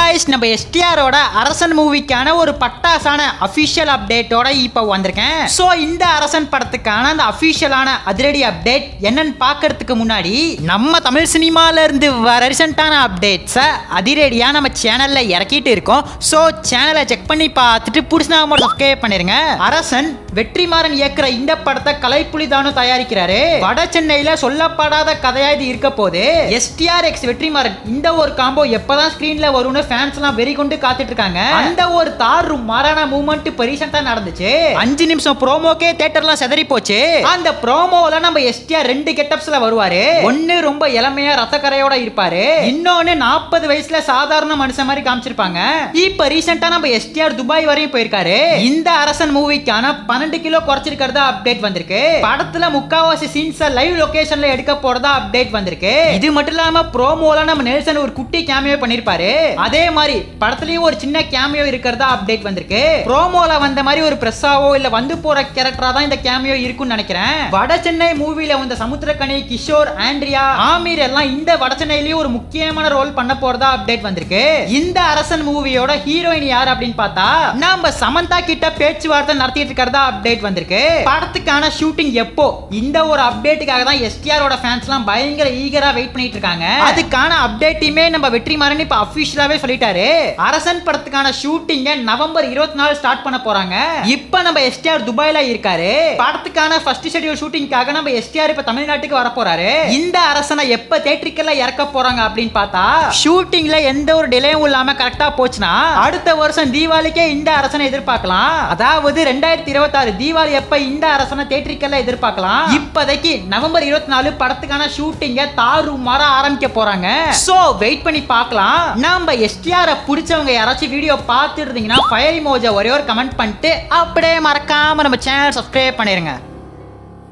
Guys நம்ம எஸ்டிஆரோட அரசன் மூவிக்கான ஒரு பட்டாசான அபிஷியல் அப்டேட்டோட இப்போ வந்திருக்கேன். சோ இந்த அரசன் படத்துக்கான அந்த அபிஷியலான அதிரடி அப்டேட் என்னன்னு பார்க்கிறதுக்கு முன்னாடி நம்ம தமிழ் சினிமால இருந்து வர ரீசன்ட்டான அப்டேட்ஸை அதிரடியா நம்ம சேனல்ல இறக்கிட்டு இருக்கோம். சோ சேனலை செக் பண்ணி பார்த்துட்டு புடிச்சா மட்டும் சப்ஸ்கிரைப் பண்ணிருங்க. அரசன் வெற்றிமாறன் இயக்குற இந்த படத்தை கலைப்புலிதானு தயாரிக்கிறாரு. வட சென்னையில சொல்லப்படாத கதையா இது இருக்க போது. எஸ்டிஆர் எக்ஸ் வெற்றிமாறன் இந்த ஒரு காம்போ எப்பதான் ஸ்கிரீன்ல வரும்னு ஃபேன்ஸ் எல்லாம் வெறி கொண்டு காத்துட்டு இருக்காங்க. அந்த ஒரு தாறு மாறான மூவ்மெண்ட் இப்ப ரீசெண்டா நடந்துச்சு. 5 நிமிஷம் ப்ரோமோக்கே தியேட்டர்லாம் செதறி போச்சு. அந்த ப்ரோமோல நம்ம எஸ்டிஆர் 2 கெட்டப்ஸ்ல வருவாரு. ஒன்னு ரொம்ப இளமையா ரத்தக்கரையோட இருப்பாரு, இன்னொன்னு 40 வயசுல சாதாரண மனுஷன் மாதிரி காமிச்சிருப்பாங்க. இப்ப ரீசெண்டா நம்ம எஸ்டிஆர் துபாய் வரையும் போயிருக்காரு. இந்த அரசன் மூவிக்கான 12 கிலோ குறைச்சிருக்கிறதா அப்டேட் வந்திருக்கு. படத்துல முக்காவாசி சீன்ஸ் லைவ் லொகேஷன்ல எடுக்க போறதா அப்டேட் வந்திருக்கு. இது மட்டும் இல்லாம ப்ரோமோல நம்ம நெல்சன் ஒரு குட்டி கேமியோ பண்ணிருப்பாரு. அதே மாதிரி படத்துலயும் ஒரு சின்ன கேமியோ இருக்கிறதா அப்டேட் வந்திருக்கு. ப்ரோமோல வந்த மாதிரி ஒரு பிரஸ்ஸாவோ இல்ல வந்து போற கேரக்டரா தான் இந்த கேமியோ இருக்கும்னு நினைக்கிறேன். வட சென்னை மூவில வந்த சமுத்திரக்கனி, கிஷோர், ஆண்ட்ரியா, ஆமீர் எல்லாம் இந்த வட சென்னையிலயும் ஒரு முக்கியமான ரோல் பண்ண போறதா அப்டேட் வந்திருக்கு. இந்த அரசன் மூவியோட ஹீரோயின் யார் அப்படின்னு பார்த்தா நம்ம சமந்தா கிட்ட பேச்சுவார்த்தை நடத்திட்டு இருக்கிறதா அப்டேட் வந்திருக்கு. படத்துக்கான ஷூட்டிங் எப்போ, இந்த ஒரு அப்டேட்டுக்காக தான் எஸ்டிஆரோட ஃபேன்ஸ்லாம் பயங்கர ஈகரா வெயிட் பண்ணிட்டு இருக்காங்க. அதுக்கான அப்டேட்டுமே நம்ம வெற்றிமாறன் இப்ப அபிஷியலாவே சொல்லிட்டாரு. அரசன் படத்துக்கான ஷூட்டிங்க நவம்பர் 24 ஸ்டார்ட் பண்ண போறாங்க. இப்ப நம்ம எஸ்டிஆர் துபாயில இருக்காரு. படத்துக்கான ஃபர்ஸ்ட் ஷெட்யூல் ஷூட்டிங்காக நம்ம எஸ்டிஆர் இப்ப தமிழ்நாட்டுக்கு வர போறாரு. இந்த அரசனை எப்ப தியேட்டருக்குள்ள இறக்க போறாங்க அப்படின்னு பார்த்தா ஷூட்டிங்ல எந்த ஒரு டிலேயும் இல்லாம கரெக்டா போச்சுன்னா அடுத்த வருஷம் தீபாவளிக்கே இந்த அரசனை எதிர்பார்க்கலாம். அதாவது 2026 தீபாவளி எப்ப இந்த அரசனை தியேட்டருக்குள்ள எதிர்பார்க்கலாம். இப்போதைக்கு நவம்பர் 24 படத்துக்கான ஷூட்டிங்க தாறு மாற ஆரம்பிக்க போறாங்க. சோ வெயிட் பண்ணி பார்க்கலாம். நம்ம எஸ்டிஆர் பிடிச்சவங்க யாராச்சும் வீடியோ பார்த்துட்டு இருந்தீங்கன்னா ஃபயர் இமோஜி ஒரே ஒரு கமெண்ட் பண்ணிட்டு அப்படியே மறக்காம நம்ம சேனல் சப்ஸ்கிரைப் பண்ணிருங்க.